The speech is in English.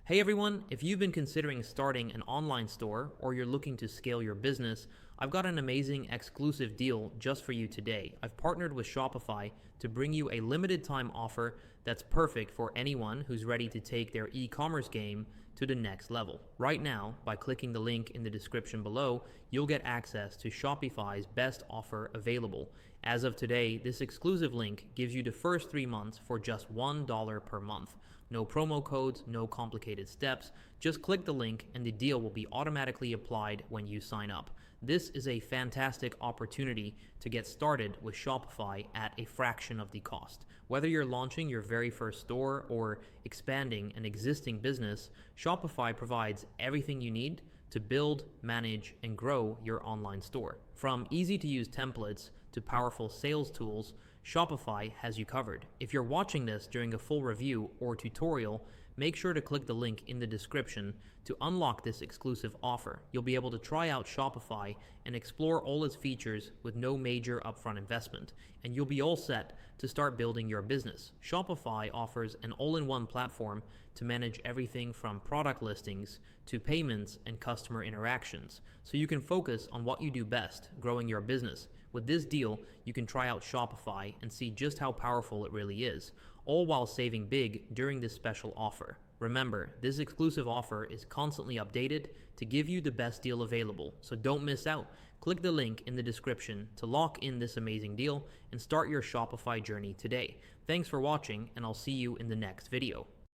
Hey everyone, if you've been considering starting an online store or you're looking to scale your business, I've got an amazing exclusive deal just for you today. I've partnered with Shopify to bring you a limited time offer that's perfect for anyone who's ready to take their e-commerce game to the next level. Right now, by clicking the link in the description below, you'll get access to Shopify's best offer available. As of today, this exclusive link gives you the first 3 months for just $1 per month. No promo codes, no complicated steps. Just click the link and the deal will be automatically applied when you sign up. This is a fantastic opportunity to get started with Shopify at a fraction of the cost. Whether you're launching your very first store or expanding an existing business, Shopify provides everything you need to build, manage, and grow your online store. From easy-to-use templates to powerful sales tools, Shopify has you covered. If you're watching this during a full review or tutorial, make sure to click the link in the description to unlock this exclusive offer. You'll be able to try out Shopify and explore all its features with no major upfront investment, and you'll be all set to start building your business. Shopify offers an all-in-one platform to manage everything from product listings to payments and customer interactions, so you can focus on what you do best, growing your business. With this deal, you can try out Shopify and see just how powerful it really is, all while saving big during this special offer. Remember, this exclusive offer is constantly updated to give you the best deal available, so don't miss out. Click the link in the description to lock in this amazing deal and start your Shopify journey today. Thanks for watching, and I'll see you in the next video.